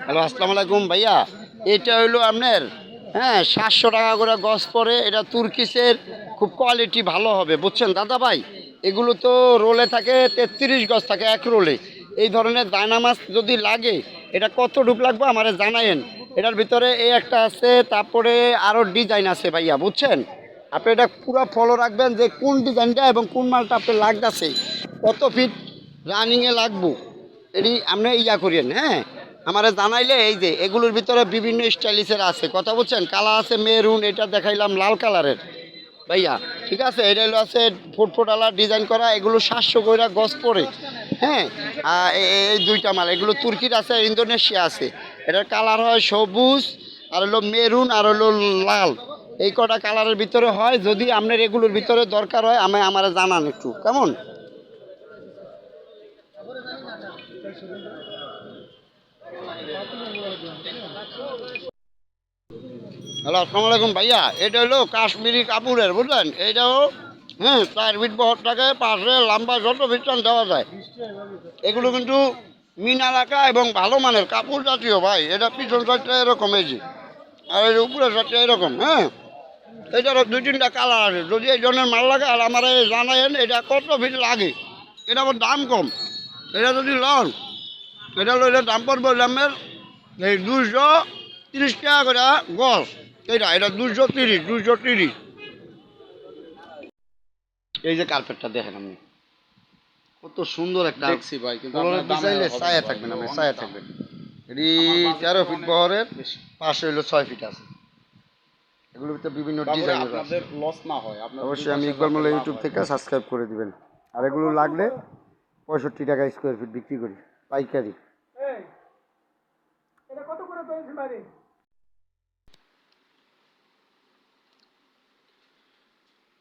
Hello, আসসালামু আলাইকুম ভাইয়া। এটা হইলো আপনার, হ্যাঁ, 700 টাকা করে গজ পড়ে। এটা তুর্কিসের, খুব কোয়ালিটি ভালো হবে, বুঝছেন দাদা ভাই। এগুলো তো রোলে থাকে 33 গজ থাকে এক রোলে। এই ধরনের দায়নামাজ যদি লাগে, এটা কতটুক লাগবে আমারে জানায়েন। এটার ভিতরে এই একটা আছে, তারপরে আরও ডিজাইন আছে ভাইয়া, বুঝছেন। আপনি এটা পুরো ফলো রাখবেন যে কোন ডিজাইনটা এবং কোন মালটা আপনার লাগতেছে, কত ফিট রানিংয়ে লাগবো। এটি আপনি ইয়া করিয়েন, হ্যাঁ, আমারে জানাইলে। এই যে এগুলোর ভিতরে বিভিন্ন স্টাইলিশের আছে, কথা বলছেন। কালার আছে মেরুন, এটা দেখাইলাম লাল কালারের ভাইয়া, ঠিক আছে। এটা হলো আছে ফুটফুটালা ডিজাইন করা, এগুলো 700 কইরা গজ পড়ে, হ্যাঁ। এই দুইটা মাল, এগুলো তুর্কির আছে, ইন্দোনেশিয়া আছে। এটার কালার হয় সবুজ, আর হলো মেরুন, আর হলো লাল। এই কটা কালারের ভিতরে হয়। যদি আপনার এগুলোর ভিতরে দরকার হয় আমারে জানান একটু, কেমন। হ্যালো, আসসালামু আলাইকুম ভাইয়া। এটা হলো কাশ্মীরি কাপড়ের, বুঝলেন। এইটাও, হ্যাঁ, 4 ফিট বহর থাকে, পাশে লম্বা যত ফিট চান দেওয়া যায়। এগুলো কিন্তু মিনা রাখা এবং ভালো মানের কাপড় জাতীয় ভাই। এটা পিছন সাইডটা এরকম, এই যে, আর এর উপরের সাইডটা এরকম, হ্যাঁ। এটারও 2-3টা কালার আছে। যদি এই ধরনের মাল লাগে আর আমার জানায়েন এটা কত ফিট লাগে। এটা আমার দাম কম। এটা যদি লন, এটা লইলে দাম পড়বে আপনার এই 230 টাকা করে গজ। এটা 230। এই যে কার্পেটটা দেখেন আপনি, কত সুন্দর একটা দেখছি ভাই, কিন্তু কলরের আপনার দাম ডিজাইনে হবে ছায়া না। থাকবে না ভাই, ছায়া থাকবে। এটি 13 ফিট বহরের, পাশে হইলো 6 ফিট আছে। এগুলোর ভিতরে বিভিন্ন তারপরে ডিজাইনের আছে। আপনাদের লস না হয়, আপনাদের অবশ্যই আমি 2-5 ইকবাল হাজার মোল্লা লাভ ইউটিউব হয়। থেকে সাবস্ক্রাইব করে দিবেন। আর এগুলো লাগলে 65 টাকা স্কোয়ার ফিট বিক্রি করি, পাইকারি।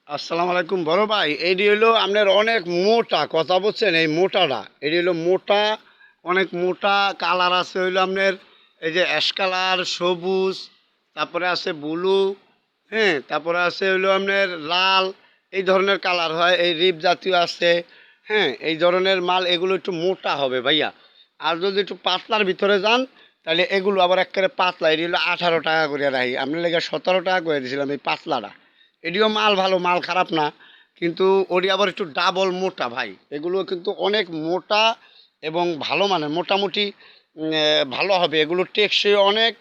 আসসালামু আলাইকুম বড় ভাই। এইটি হলো আপনার অনেক মোটা, কথা বলছেন, এই মোটাটা এটি হলো মোটা, অনেক মোটা। কালার আছে হইলো আপনার এই যে অ্যাশ কালার, সবুজ, তারপরে আছে ব্লু, হ্যাঁ, তারপরে আছে হইলো আপনার লাল। এই ধরনের কালার হয়। এই রিপ জাতীয় আছে, হ্যাঁ। এই ধরনের মাল এগুলো একটু মোটা হবে ভাইয়া। আর যদি একটু পাতলার ভিতরে যান, তাহলে এগুলো আবার একেবারে পাতলা। এটি হলো 18 টাকা করে রাখি, আপনার লেগে 17 টাকা করে দিয়েছিলাম এই পাতলাটা। এটিও মাল ভালো, মাল খারাপ না, কিন্তু ওটি আবার একটু ডাবল মোটা ভাই। এগুলো কিন্তু অনেক মোটা এবং ভালো মানের, মোটামুটি ভালো হবে। এগুলো টেকসই অনেক,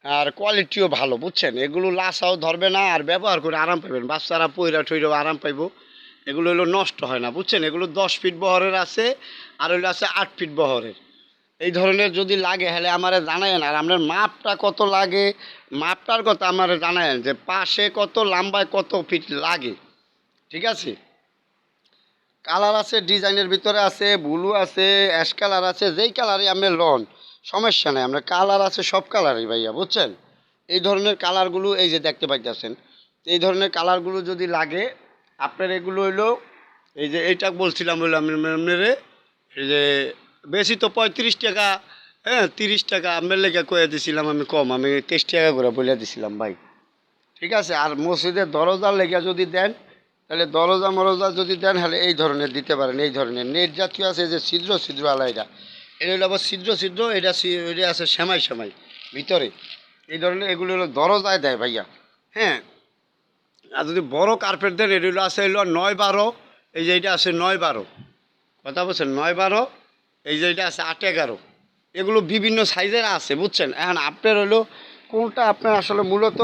আর কোয়ালিটিও ভালো, বুঝছেন। এগুলো লাসাও ধরবে না, আর ব্যবহার করে আরাম পাবেন। বাচ্চারা পইরা টইরাও আরাম পাইব। এগুলো হলো নষ্ট হয় না, বুঝছেন। এগুলো 10 ফিট বহরের আছে, আর হইলো আছে 8 ফিট বহরের। এই ধরনের যদি লাগে হলে আমারে জানায়েন। আর আপনার মাপটা কত লাগে, মাপটার কথা আমারে জানায়েন, যে পাশে কত, লম্বায় কত ফিট লাগে, ঠিক আছে। কালার আছে, ডিজাইনের ভিতরে আছে, ব্লু আছে, অ্যাশ কালার আছে, যেই কালারই আপনি লন সমস্যা নেই। আপনার কালার আছে সব কালারই ভাইয়া, বুঝছেন। এই ধরনের কালারগুলো এই যে দেখতে পাইতেছেন, এই ধরনের কালারগুলো যদি লাগে আপনার, এগুলো হইলো এই যে এইটা বলছিলাম হইলো আপনার এই যে বেশি তো 35 টাকা, হ্যাঁ, 30 টাকা আপনার লেগে কয়ে দিছিলাম আমি, কম আমি 23 টাকা করে বলে দিছিলাম ভাই, ঠিক আছে। আর মসজিদের দরজার লেগে যদি দেন, তাহলে দরজা মরজা যদি দেন, তাহলে এই ধরনের দিতে পারেন। এই ধরনের নেট জাতীয় আছে, যে ছিদ্র ছিদ্র আলা, এটা হলো আবার ছিদ্র ছিদ্র, এটা আছে সেমাই সেমাই ভিতরে। এই ধরনের এগুলো হলো দরজায় দেয় ভাইয়া, হ্যাঁ। আর যদি বড় কার্পেট দেন, এগুলো আছে হলো 9-12। এই যে এটা আছে 9-12, কথা বলছেন, 9-12। এই যে এটা আছে 8-11। এগুলো বিভিন্ন সাইজের আছে, বুঝছেন। এখন আপনার হলো কোনটা আপনার আসলে মূলত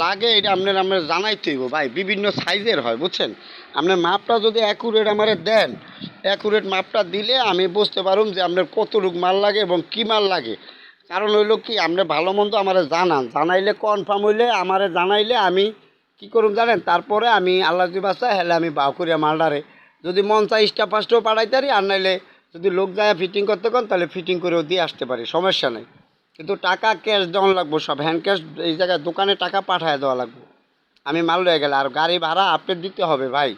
লাগে, এটা আপনার জানাইতে হইব ভাই। বিভিন্ন সাইজের হয়, বুঝছেন। আপনার মাপটা যদি অ্যাকুরেট আমারে দেন, অ্যাকুরেট মাপটা দিলে আমি বুঝতে পারুম যে আপনার কতটুক মাল লাগে এবং কী মাল লাগে। কারণ হইলো কি, আপনার ভালো মন্দ আমারে জানাইলে, কনফার্ম হইলে আমারে জানাইলে আমি কী করুম জানেন। তারপরে আমি আল্লাহ যদি বাঁচায়, হেলে আমি বাউ করিয়া মালডারে যদি মন চাই 5টা পাঠাইতারি, আর নাইলে যদি লোক যায় ফিটিং করতে কন, তাহলে ফিটিং করেও দিয়ে আসতে পারি, সমস্যা নেই। কিন্তু টাকা ক্যাশ দেওয়া লাগবো, সব হ্যান্ড ক্যাশ। এই জায়গায় দোকানে টাকা পাঠায় দেওয়া লাগবে, আমি মাল লয়ে গেলে। আর গাড়ি ভাড়া আপডেট দিতে হবে ভাই।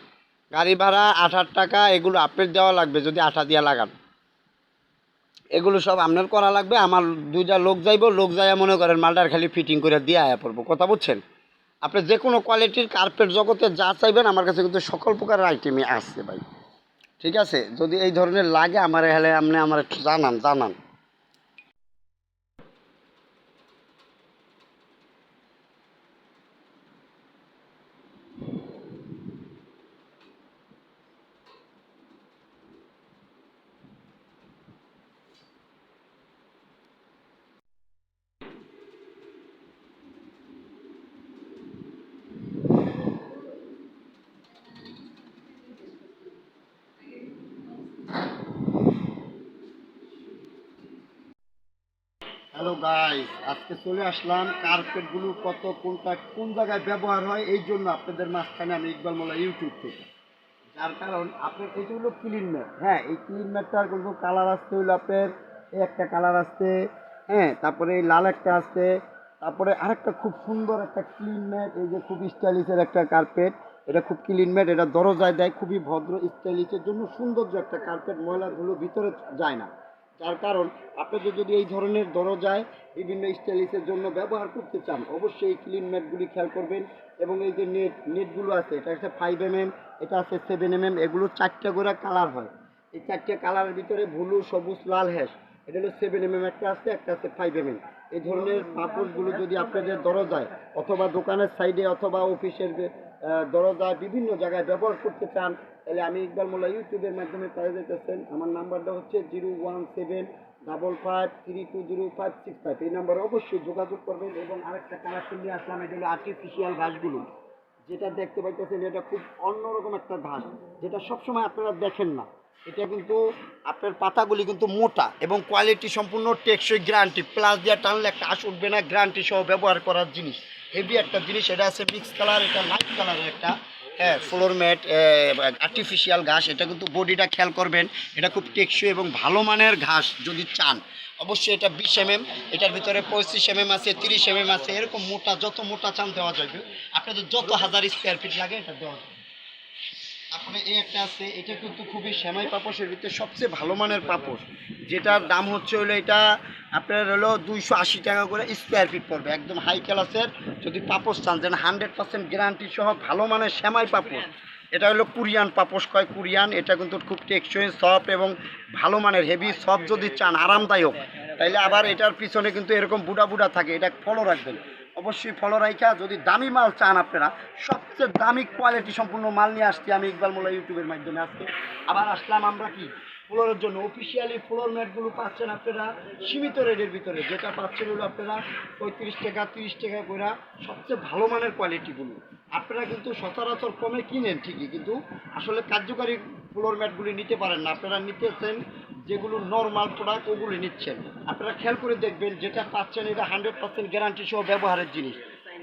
গাড়ি ভাড়া 8 টাকা, এগুলো আপডেট দেওয়া লাগবে যদি আঠা দিয়া লাগান। এগুলো সব আপনার করা লাগবে। আমার 2টা লোক যাইব, লোক যাইয়া মনে করেন মালটার খালি ফিটিং করে দিয়ে আয়া পড়বো, কথা বুঝছেন। আপনি যে কোনো কোয়ালিটির কার্পেট জগতে যা চাইবেন, আমার কাছে কিন্তু সকল প্রকারের আইটেমই আসছে ভাই, ঠিক আছে। যদি এই ধরনের লাগে আমার হেলে আপনি আমার একটু জানান। হ্যালো গাইস, আজকে চলে আসলাম কার্পেটগুলো কত কোনটা কোন জায়গায় ব্যবহার হয় এই জন্য আপনাদের মাঝখানে আমি ইকবাল মোল্লা ইউটিউব থেকে। যার কারণ আপনার এটা হলো ক্লিন ম্যাট। হ্যাঁ, এই ক্লিন ম্যাটটার কিন্তু কালার আসতে হইলো আপনার এই একটা কালার আসছে, হ্যাঁ, তারপরে এই লাল একটা আসছে, তারপরে আরেকটা খুব সুন্দর একটা ক্লিন ম্যাট, এই যে খুব স্টাইলিশের একটা কার্পেট। এটা খুব ক্লিন ম্যাট, এটা দরজায় দেয়, খুবই ভদ্র স্টাইলিশের জন্য সৌন্দর্য একটা কার্পেট, ময়লা ধুলো ভিতরে যায় না। যার কারণ আপনাদের যদি এই ধরনের দরজায় বিভিন্ন স্টাইলিশের জন্য ব্যবহার করতে চান অবশ্যই এই ক্লিন ম্যাটগুলি খেয়াল করবেন। এবং এই যে নেটগুলো আছে, এটা আছে 5 mm, এটা আছে 7 mm, এগুলো 4টা করে কালার হয়। এই 4টে কালারের ভিতরে ব্লু, সবুজ, লাল, হ্যাশ, এটা হলো 7 mm একটা আছে 5 mm। এই ধরনের পাপড়গুলো যদি আপনাদের দরজায় অথবা দোকানের সাইডে অথবা অফিসের দরজায় বিভিন্ন জায়গায় ব্যবহার করতে চান, তাহলে আমি ইকবাল মোল্লা ইউটিউবের মাধ্যমে পেয়ে যেতেছেন। আমার নাম্বারটা হচ্ছে 01755320565। এই নাম্বারে অবশ্যই যোগাযোগ করবেন। এবং আরেকটা কালেকশন নিয়ে আসলাম, এটা হলো আর্টিফিশিয়াল ঘাসগুলো। যেটা দেখতে পাইতেছেন এটা খুব অন্যরকম একটা ঘাস, যেটা সবসময় আপনারা দেখেন না। এটা কিন্তু আপনার পাতাগুলি কিন্তু মোটা এবং কোয়ালিটি সম্পূর্ণ, টেকসই, গ্যারান্টি, প্লাস দিয়ে টানলে একটা আঁশ উঠবে না, গ্যারান্টি সহ ব্যবহার করার জিনিস, হেভি একটা জিনিস। এটা আছে মিক্স কালার, এটা লাইট কালারের একটা, হ্যাঁ, ফ্লোর ম্যাট আর্টিফিশিয়াল ঘাস। এটা কিন্তু বডিটা খেয়াল করবেন, এটা খুব টেকসই এবং ভালো মানের ঘাস যদি চান অবশ্যই। এটা 20 mm, এটার ভিতরে 25 mm আছে, 30 mm আছে, এরকম মোটা, যত মোটা চান দেওয়া যাবে। আপনাদের যত হাজার স্কোয়ার ফিট লাগে এটা দেওয়া যাবে। তারপরে এই একটা আছে, এটা কিন্তু খুবই সেমাই পাপোশের ভিতরে সবচেয়ে ভালো মানের পাপোশ, যেটার দাম হচ্ছে হলো এটা আপনার হলো 280 টাকা করে স্কোয়ার ফিট পড়বে। একদম হাই ক্লাসের যদি পাপোশ চান, যেন 100% গ্যারান্টি সহ ভালো মানের সেমাই পাপোশ। এটা হলো কোরিয়ান পাপোশ কয়, কোরিয়ান। এটা কিন্তু খুব টেকসই, সফট এবং ভালো মানের, হেভি সফট যদি চান, আরামদায়ক, তাইলে আবার এটার পিছনে কিন্তু এরকম বুড়া বুড়া থাকে, এটা ফলো রাখবেন অবশ্যই। ফলো রাখা যদি দামি মাল চান আপনারা, সবচেয়ে দামি কোয়ালিটি সম্পূর্ণ মাল নিয়ে আসছি আমি ইকবাল মোল্লা ইউটিউবের মাধ্যমে। আজকে আবার আসলাম আমরা কি ফ্লোরের জন্য। অফিসিয়ালি ফ্লোর ম্যাটগুলো পাচ্ছেন আপনারা সীমিত রেটের ভিতরে, যেটা পাচ্ছেন হলো আপনারা 35 টাকা 30 টাকা করে, সবচেয়ে ভালো মানের কোয়ালিটিগুলো। আপনারা কিন্তু সচরাচর কমে কিনেন ঠিকই, কিন্তু আসলে কার্যকারী ফ্লোর ম্যাটগুলি নিতে পারেন না। আপনারা নিতেছেন যেগুলো নর্মাল প্রোডাক্ট, ওগুলি নিচ্ছেন। আপনারা খেয়াল করে দেখবেন, যেটা পাচ্ছেন এটা 100% গ্যারান্টি সহ ব্যবহারের জিনিস।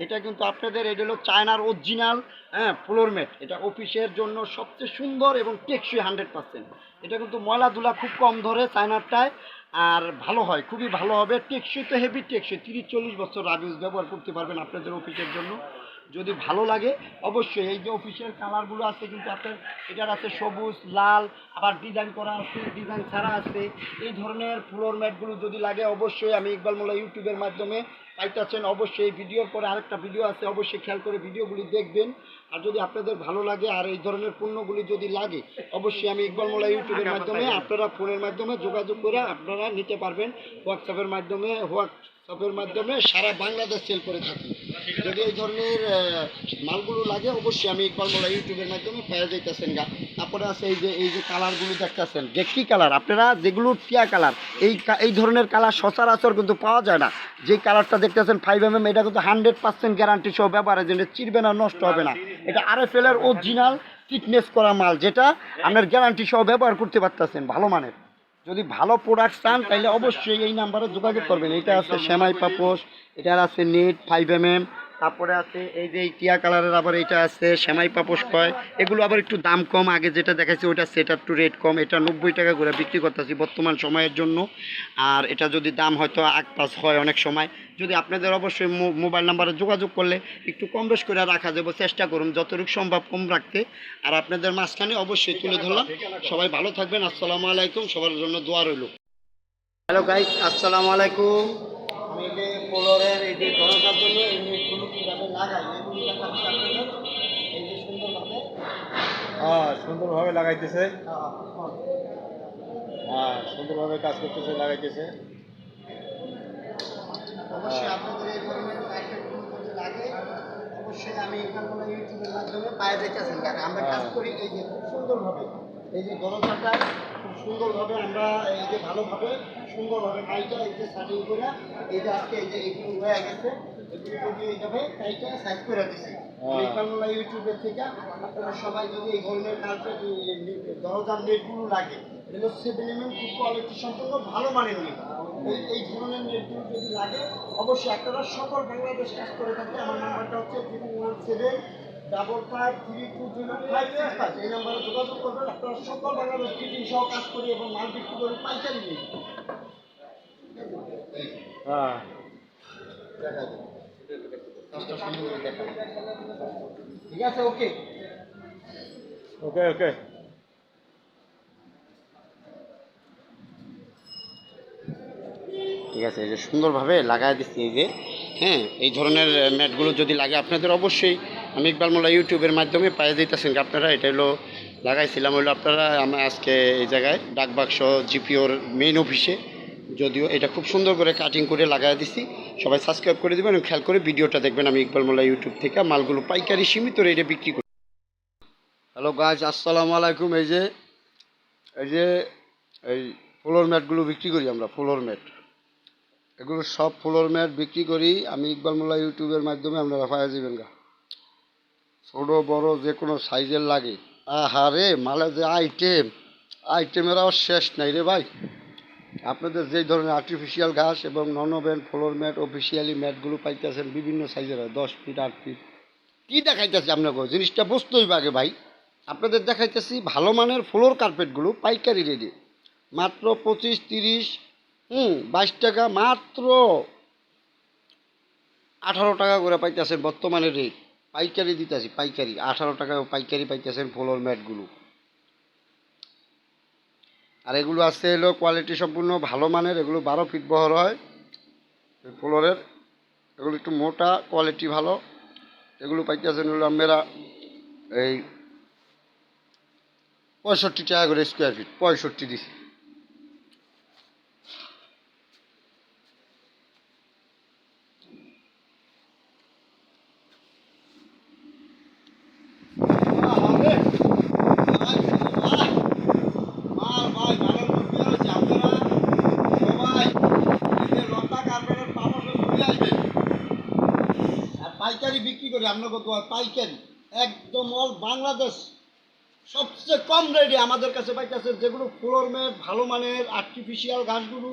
এটা কিন্তু আপনাদের, এটা হলো চায়নার অরিজিনাল, হ্যাঁ, ফ্লোর ম্যাট। এটা অফিসের জন্য সবচেয়ে সুন্দর এবং টেকসই 100%। এটা কিন্তু ময়লা ধুলা খুব কম ধরে চায়নারটায়, আর ভালো হয়, খুবই ভালো হবে। টেকসই তো হেভি টেকসই, 30-40 বছর রাবিউজ ব্যবহার করতে পারবেন আপনাদের অফিসের জন্য। যদি ভালো লাগে অবশ্যই, এই যে অফিসিয়াল কালারগুলো আছে কিন্তু আপনার, এটার আছে সবুজ, লাল, আবার ডিজাইন করা আছে, ডিজাইন ছাড়া আছে। এই ধরনের ফ্লোর ম্যাটগুলো যদি লাগে অবশ্যই আমি ইকবাল মোল্লা ইউটিউবের মাধ্যমে পাইতেছেন। অবশ্যই এই ভিডিওর পরে আরেকটা ভিডিও আছে, অবশ্যই খেয়াল করে ভিডিওগুলি দেখবেন। আর যদি আপনাদের ভালো লাগে আর এই ধরনের পণ্যগুলি যদি লাগে অবশ্যই আমি ইকবাল মোল্লা ইউটিউবের মাধ্যমে, আপনারা ফোনের মাধ্যমে যোগাযোগ করে আপনারা নিতে পারবেন। হোয়াটসঅ্যাপের মাধ্যমে সারা বাংলাদেশ সেল করে থাকি। যদি এই ধরনের মালগুলো লাগে অবশ্যই আমি ইকবাল মোল্লা ইউটিউবের মাধ্যমে পেয়ে যাইতেছেন গা। তারপরে আছে এই যে কালারগুলো দেখতেছেন, যে কী কালার, আপনারা যেগুলো টিয়া কালার, এই ধরনের কালার সচরাচর কিন্তু পাওয়া যায় না। যে কালারটা দেখতেছেন 5 mm, এটা কিন্তু 100% গ্যারান্টি সহ ব্যবহারের জন্য, চিরবে না, নষ্ট হবে না। এটা RFL এর অরিজিনাল ফিটনেস করা মাল, যেটা আপনার গ্যারান্টি সহ ব্যবহার করতে পারতেছেন ভালো মানের। যদি ভালো প্রোডাক্ট চান তাহলে অবশ্যই এই নাম্বারে যোগাযোগ করবেন। এটা আছে সেমাই পাপোশ, এটার আছে নেট 5 mm, তারপরে আছে এই যে টিয়া কালারের, আবার এটা আছে সেমাই পাপোশ কয়। এগুলো আবার একটু দাম কম, আগে যেটা দেখাচ্ছি ওইটা সেটা একটু রেট কম। এটা 90 টাকা করে বিক্রি করতেছি বর্তমান সময়ের জন্য। আর এটা যদি দাম হয়তো আগ পাস হয় অনেক সময়, যদি আপনাদের অবশ্যই মোবাইল নাম্বারে যোগাযোগ করলে একটু কম বেশ করে রাখা যাবে, চেষ্টা করুন যতটুকু সম্ভব কম রাখতে। আর আপনাদের মাঝখানে অবশ্যই তুলে ধরলাম। সবাই ভালো থাকবেন, আসসালামু আলাইকুম, সবার জন্য দোয়া রইল। হ্যালো গাইস, আসসালামু আলাইকুম। আমি এই যে ফ্লোরের এই যে দরজার জন্য এই নেটগুলো কীভাবে লাগাই এগুলো দেখাচ্ছি আপনাদের। এই যে সুন্দরভাবে, হ্যাঁ, সুন্দরভাবে লাগাইতেছে। হ্যাঁ, সুন্দরভাবে কাজ করতেছে, লাগাইতেছে। অবশ্যই আপনাদের এই ধরনের আইটেমগুলো যদি লাগে অবশ্যই আমি এখানগুলো ইউটিউবের মাধ্যমে পায়ে যাইতেছেন। কারণ আমরা কাজ করি এই যে খুব সুন্দরভাবে, এই যে দরজাটা খুব সুন্দরভাবে আমরা এই যে ভালোভাবে সুন্দরভাবে কাইটা এই যে সাইডিং করে, এই যে আজকে এই যে এগুলো হয়ে গেছে, এগুলো যদি এইভাবে কাইটা সাইজ করে দিচ্ছি বাংলা ইউটিউবের থেকে। আপনারা সবাই যদি এই ধরনের কালচার দরজার নেটগুলো লাগে, এগুলো 7 mm, খুব কোয়ালিটি সম্পূর্ণ ভালো মানের নেট। এই ধরনের নেটগুলো যদি লাগে অবশ্যই আপনারা সকল বাংলাদেশ কাজ করে থাকে। আমার নাম্বারটা হচ্ছে 017-5532056 এই নাম্বারে যোগাযোগ করবেন। আপনারা সকল বাংলাদেশ ফিটিং সহ কাজ করি এবং মাল বিক্রি করি পাইকারি নিই। হ্যাঁ দেখা যায় কাজটা সুন্দর করে দেখা যায়। ঠিক আছে, ওকে। ওকে ওকে। ঠিক আছে, এই যে সুন্দরভাবে লাগাই দিচ্ছি এই যে, হ্যাঁ, এই ধরনের ম্যাটগুলো যদি লাগে আপনাদের অবশ্যই আমি ইকবাল মোল্লা ইউটিউবের মাধ্যমে পায়ে দিতেছেন আপনারা। এটা হলো লাগাইছিলাম হলো আপনারা আমরা আজকে এই জায়গায় ডাকবাক্স জিপিওর মেইন অফিসে, যদিও এটা খুব সুন্দর করে কাটিং করে লাগাই দিচ্ছি। সবাই সাবস্ক্রাইব করে দেবেন এবং খেয়াল করে ভিডিওটা দেখবেন। আমি ইকবাল মোল্লা ইউটিউব থেকে মালগুলো পাইকারি সীমিত রেটে বিক্রি করি। হ্যালো গাইস, আসসালামু আলাইকুম। এই যে এই ফ্লোর ম্যাটগুলো বিক্রি করি আমরা, ফ্লোর ম্যাট, এগুলো সব ফ্লোর ম্যাট বিক্রি করি আমি ইকবাল মোল্লা ইউটিউবের মাধ্যমে। আপনারা পাওয়া যাবেন গা, ছোটো বড় যে কোনো সাইজের লাগে। আহারে মালে যে আইটেমেরও শেষ নাই রে ভাই। আপনাদের যেই ধরনের আর্টিফিশিয়াল ঘাস এবং non woven floor mat officially ম্যাটগুলো পাইতেছেন বিভিন্ন সাইজের হয়, 10 ফিট 8 ফিট। কী দেখাইতেছি আপনাকে, জিনিসটা বুঝতেই আগে ভাই। আপনাদের দেখাইতেছি ভালো মানের ফ্লোর কার্পেটগুলো পাইকারি রেটে মাত্র 25-30 22 টাকা, মাত্র 18 টাকা করে পাইতেছেন বর্তমানে রেট। পাইকারি দিতেছি, পাইকারি 18 টাকায় পাইকারি পাইতেছেন ফ্লোর ম্যাটগুলো। আর এগুলো আছে হলো কোয়ালিটি সম্পূর্ণ ভালো মানের, এগুলো 12 ফিট বহর হয় ফ্লোরের, এগুলো একটু মোটা, কোয়ালিটি ভালো। এগুলো পাইতেছেন হলো আমরা এই 65 টাকা করে স্কোয়ার ফিট, 65 দিছি। পাইকারি বিক্রি করি আমরা, কত পাইকারি একদম অল বাংলাদেশ সবচেয়ে কম রেটে আমাদের কাছে পাইতেছে। যেগুলো ফ্লোর ম্যাট ভালো মানের আর্টিফিশিয়াল ঘাসগুলো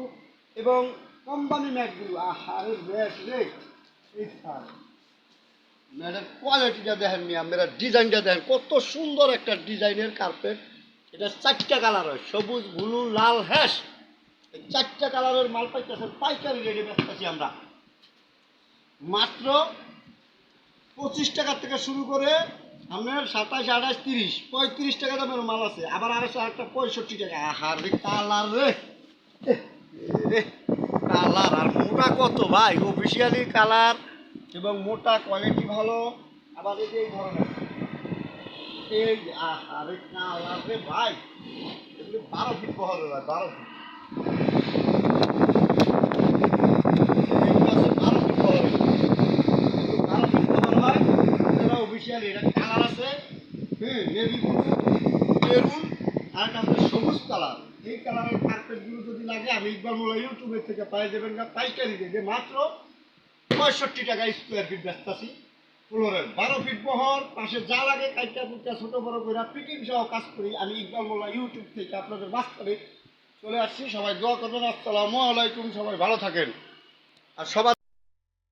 এবং কোম্পানি ম্যাটগুলো, আহারে ম্যাট রে, এই ম্যাটের কোয়ালিটিটা দেখেন নি, আমরা ডিজাইনটা দেখেন কত সুন্দর একটা ডিজাইনের কার্পেট। এটা 4টা কালার হয়, সবুজ ব্লু লাল হ্যাশ, এই 4টা কালারের মাল পাইতেছেন পাইকারি রেটে বেচতেছি আমরা মাত্র 25 টাকা থেকে শুরু করে আপনার 27, 28, 30, 35 টাকা দামের মাল আছে। আবার আরেকটা 65 টাকা। আহার রে কালার রে, কালার আর মোটা কত ভাই, অফিসিয়ালি কালার এবং মোটা, কোয়ালিটি ভালো। আবার এই যে এই ধরনের এই আহারে কালার রে ভাই, এগুলো 12 ফিট বহর হয়, 12 ফিট। অফিসিয়ালি এটা কালার আছে, নেভি ব্লু, মেরুন, আর একটা সবুজ কালার। এই কালারের কার্পেটগুলো যদি লাগে আমি ইকবাল মোল্লা ইউটিউবের থেকে পাই যাবেন না পাইকারি রেটে মাত্র 65 টাকা স্কোয়ার ফিট বেচতাছি ফ্লোরের, 12 ফিট বহর। পাশে যা লাগে কাইটা কুইটা ছোট বড় করে ফিটিং সহ কাজ করি আমি ইকবাল মোল্লা ইউটিউব থেকে আপনাদের মাঝখানে চলে আসছি। সবাই দোয়া করবেন। আসসালামু আলাইকুম, সবাই ভালো থাকেন। আর সবার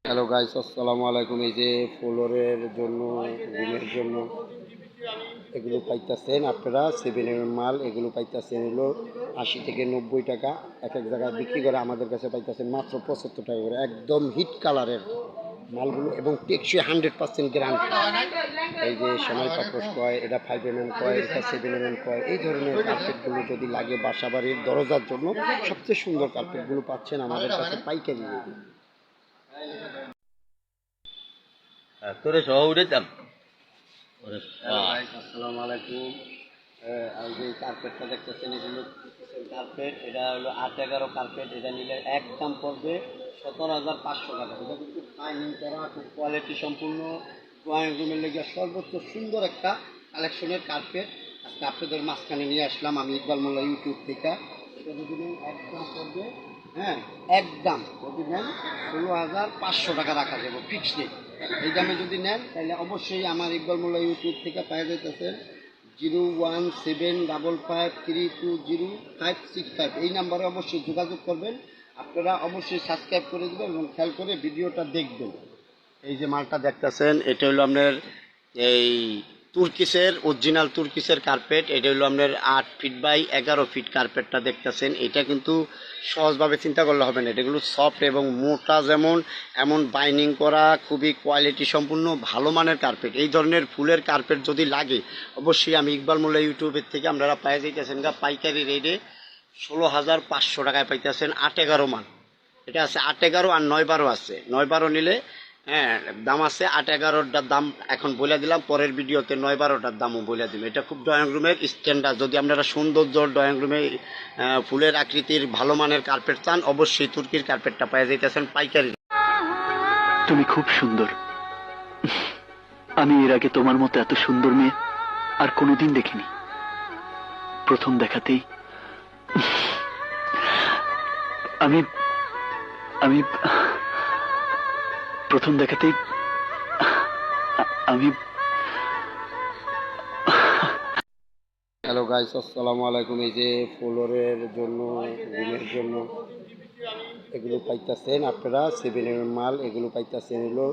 হ্যালো গাইস, আসসালামু আলাইকুম। এই যে ফ্লোরের জন্য, রুমের জন্য এগুলো পাইতেছেন আপনারা 7 মাল, এগুলো পাইতেছেন হলো 80 থেকে 90 টাকা। এক এক জায়গায় বিক্রি করে, আমাদের কাছে পাইতেছেন মাত্র 75 টাকা করে। একদম হিট কালারের মালগুলো এবং টেকসই 100% গ্যারান্টি। এই যে সেমাই পাপোশ কয়, এটা 5mm কয়, এটা 7mm কয়। এই ধরনের কার্পেটগুলো যদি লাগে বাসা বাড়ির দরজার জন্য, সবচেয়ে সুন্দর কার্পেটগুলো পাচ্ছেন আমাদের কাছে পাইকারি রেটে। তোরে সহ উঠেতাম। আসসালামু আলাইকুম। আর যে কার্পেটটা দেখতেছেন এগুলো কার্পেট, এটা হলো 8-11 কার্পেট। এটা নিলে একদম পড়বে 17,500 টাকা। এটা কিন্তু ফাইনিং করা, খুব কোয়ালিটি সম্পূর্ণ, ড্রয়িং রুমের লেগে সর্বোচ্চ সুন্দর একটা কালেকশনের কার্পেট আজকে আপনাদের মাঝখানে নিয়ে আসলাম আমি ইকবাল মোল্লা ইউটিউব থেকে। এটা যদি নেন একদম পড়বে, হ্যাঁ একদম যদি নেন 16,500 টাকা রাখা যাবে ফিক্সড রেট। এই দামে যদি নেন তাহলে অবশ্যই আমার ইকবাল মোল্লা ইউটিউব থেকে পাওয়া যাইতেছেন 0175553206565। এই নাম্বারে অবশ্যই যোগাযোগ করবেন। আপনারা অবশ্যই সাবস্ক্রাইব করে দেবেন এবং খেয়াল করে ভিডিওটা দেখবেন। এই যে মালটা দেখতেছেন এটা হলো আপনার এই তুর্কিসের অরিজিনাল তুর্কিসের কার্পেট। এটা হলো আপনার 8 ফিট বাই 11 ফিট কার্পেটটা দেখতেছেন। এটা কিন্তু সহজভাবে চিন্তা করলে হবে না, এটাগুলো সফট এবং মোটা যেমন এমন বাইন্ডিং করা, খুবই কোয়ালিটি সম্পূর্ণ ভালো মানের কার্পেট। এই ধরনের ফুলের কার্পেট যদি লাগে অবশ্যই আমি ইকবাল মোল্লা ইউটিউবের থেকে আপনারা পাই যাইতেছেন গা পাইকারি রেটে 16,500 টাকায় পাইতেছেন 8-11 মান। এটা আছে 8-11 আর 9-12 আছে। 9-12 নিলে হ্যাঁ দাম আছে, 8-11টার দাম এখন বলে দিলাম, পরের ভিডিওতে 9-12টার দামও বলে দিলাম। এটা খুব ড্রয়িং রুমের স্ট্যান্ডার্ড। যদি আপনারা সৌন্দর্য ড্রয়িং রুমে ফুলের আকৃতির ভালো মানের কার্পেট চান অবশ্যই তুর্কির কার্পেটটা পাওয়া যাইতেছেন পাইকারি। তুমি খুব সুন্দর। আমি এর আগে তোমার মতো এত সুন্দর মেয়ে আর কোনোদিন দেখিনি। প্রথম দেখাতেই আমি আমি প্রথম দেখাতেই আমি হ্যালো গাইস, আসসালামু আলাইকুম। এই যে ফ্লোরের জন্য রুমের জন্য এগুলো পাইতেছেন আপনারা 7 মাল। এগুলো পাইতেছেন হলো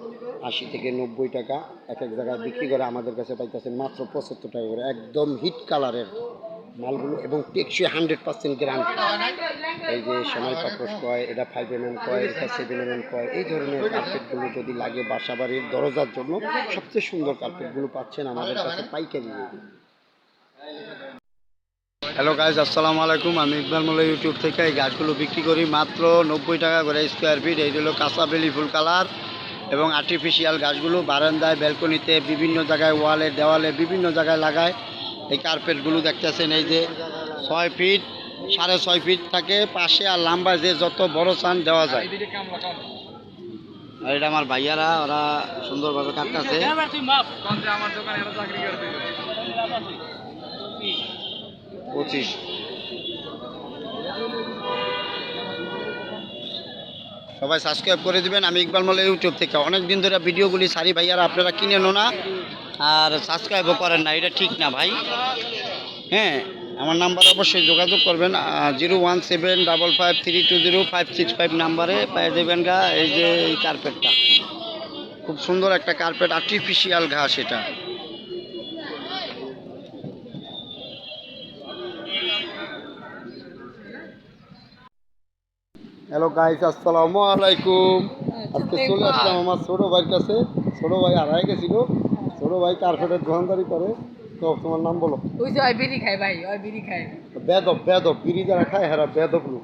80 থেকে 90 টাকা। এক এক জায়গায় বিক্রি করে, আমাদের কাছে পাইতেছেন মাত্র 75 টাকা করে। একদম হিট কালারের মালগুলো এবং টেকসই 100% গ্যারান্টি। এই যে সেমাই পাপোশ কয়, এটা 5mm কয়, এটা 7mm কয়। এই ধরনের কার্পেটগুলো যদি লাগে বাসা বাড়ির দরজার জন্য সবচেয়ে সুন্দর কার্পেটগুলো পাচ্ছেন আমাদের কাছে পাইকারি রেটে। হ্যালো গাইজ, আসসালামু আলাইকুম। আমি ইকবাল মোল্লা ইউটিউব থেকে এই গাছগুলো বিক্রি করি মাত্র 90 টাকা করে স্কোয়ার ফিট। এই হলো কাঁচা বেলি ফুল কালার এবং আর্টিফিশিয়াল গাছগুলো বারান্দায়, ব্যালকনিতে, বিভিন্ন জায়গায়, ওয়ালে, দেওয়ালে, বিভিন্ন জায়গায় লাগায়। এই কার্পেটগুলো দেখতেছেন এই যে 6 ফিট, 6.5 ফিট থাকে পাশে, আর লম্বা যে যত বড় চান দেওয়া যায়। আর এটা আমার ভাইয়ারা, ওরা সুন্দরভাবে কাটতেছে। 25 সবাই সাবস্ক্রাইব করে দিবেন। আমি ইকবাল মোল্লা ইউটিউব থেকে অনেক দিন ধরে ভিডিওগুলি সারি ভাইয়ারা আপনারা কিনেনও না আর সাবস্ক্রাইবও করেন না, এটা ঠিক না ভাই। হ্যাঁ, আমার নাম্বার অবশ্যই যোগাযোগ করবেন 01755320565 নাম্বারে পেয়ে দেবেন গা। এই যে এই কার্পেটটা খুব সুন্দর একটা কার্পেট, আর্টিফিশিয়াল ঘাস এটা। হ্যালো গাইস, আসসালামু আলাইকুম। আজকে চলে আসলাম আমার ছোটো ভাইয়ের কাছে। ছোটো ভাই হারাই গেছিল। ছোটো ভাই কার্পেটের দোকানদারি করে। তো তোমার নাম বলো। ওই যে ওই বিড়ি খায় ভাই, ওই বিড়ি খায়। বেদব বেদব বিড়ি যারা খায় হেরা বেদব লোক।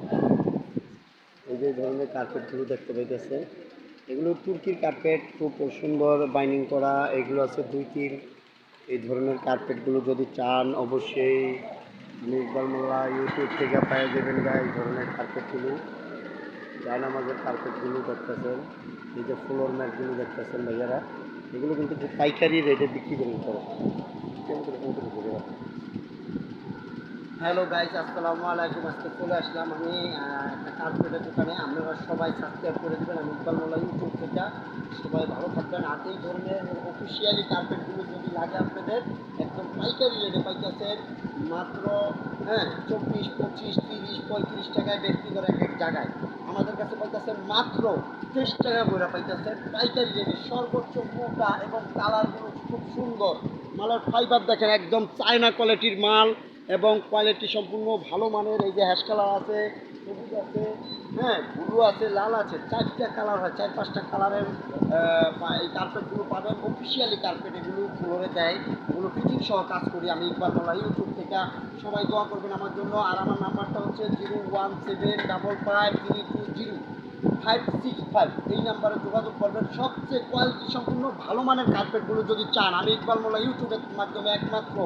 এই যে ধরনের কার্পেটগুলো দেখতে পাইতেছে, এগুলো তুর্কির কার্পেট, খুব সুন্দর বাইন্ডিং করা। এগুলো আছে 2-3। এই ধরনের কার্পেটগুলো যদি চান অবশ্যই আমি ইকবাল মোল্লা ইউটিউব থেকে পেয়ে যাবেন গা। এই ধরনের কার্পেটগুলো, জায়নামাজের কার্পেটগুলো দেখতেছেন, এই যে ফ্লোর ম্যাটগুলো দেখতেছেন ভাইয়ারা, এগুলো কিন্তু খুব পাইকারি রেটে বিক্রি করে করো। হ্যালো গাইস, আসসালামু আলাইকুম। আজকে চলে আসলাম আমি একটা কার্পেটের দোকানে। আপনারা সবাই সাবস্ক্রাইব করে দেবেন আমি ইকবাল মোল্লা ইউটিউব থেকে। সবাই ভালো থাকবেন। আর এই ধরনের অফিসিয়ালি কার্পেটগুলো যদি লাগে আপনাদের একদম পাইকারি রেটে পাইতেছেন মাত্র 24, 25, 30, 35 টাকায় বিক্রি করে এক এক জায়গায়। আমাদের কাছে পাইতেছেন মাত্র 30 টাকা করে পাইতেছেন পাইকারি রেটে। সর্বোচ্চ মোটা এবং কালারগুলো খুব সুন্দর। মালের ফাইবার দেখেন একদম চায়না কোয়ালিটির মাল এবং কোয়ালিটি সম্পূর্ণ ভালো মানের। এই যে হ্যাশ কালার আছে, সবুজ আছে, ব্লু আছে, লাল আছে, 4টা কালার হয়, 4-5টা কালারের এই কার্পেটগুলো পাবেন। অফিসিয়ালি কার্পেট এগুলো ফ্লোরে দেয়, এগুলো ফিটিং সহ কাজ করি আমি ইকবাল মোল্লা ইউটিউব থেকে। সবাই দোয়া করবেন আমার জন্য। আর আমার নাম্বারটা হচ্ছে 01755320565। এই নাম্বারে যোগাযোগ করবেন। সবচেয়ে কোয়ালিটি সম্পূর্ণ ভালো মানের কার্পেটগুলো যদি চান আমি ইকবাল মোল্লা ইউটিউবের মাধ্যমে একমাত্র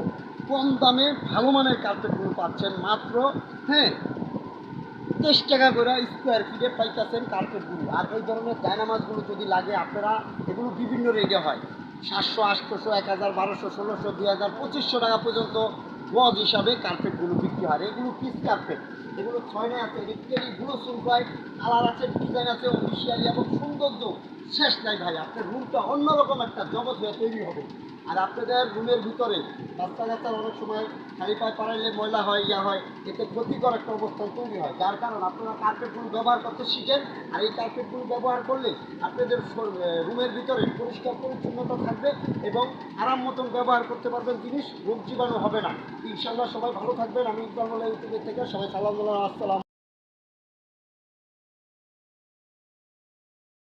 কম দামে ভালো মানের কার্পেটগুলো পাচ্ছেন মাত্র 30 টাকা করে স্কোয়ার ফিটে পাইতেছেন কার্পেটগুলো। আর এই ধরনের জায়নামাজগুলো যদি লাগে আপনারা, এগুলো বিভিন্ন রেটে হয়, 700, 800, 1000, 1200, 1600, 2000, 2500 টাকা পর্যন্ত গজ হিসাবে কার্পেটগুলো বিক্রি হয়। এগুলো পিস কার্পেট, এগুলো 6 আছে, রিক্টেলি গুলো সুলভাই, কালার আছে, ডিজাইন আছে, অফিসিয়ালি এবং সৌন্দর্য শেষ নাই ভাই। আপনার রুমটা অন্যরকম একটা জগৎ হয়ে তৈরি হবে। আর আপনাদের রুমের ভিতরে রাস্তাঘাটের অনেক সময় খালি পায়ে পাড়াইলে ময়লা হয় ইয়া হয়, এতে ক্ষতিকর একটা অবস্থান তৈরি হয়, যার কারণ আপনারা কার্পেটগুলো ব্যবহার করতে শিখেন। আর এই কার্পেটগুলো ব্যবহার করলে আপনাদের রুমের ভিতরে পরিষ্কার পরিচ্ছন্নতা থাকবে এবং আরাম মতন ব্যবহার করতে পারবেন, জিনিস রোগ জীবাণু হবে না। ইনশাল্লাহ সবাই ভালো থাকবেন। আমি ইকবাল মোল্লা ইউটিউবের থেকে সবাই সালাম, আসসালাম।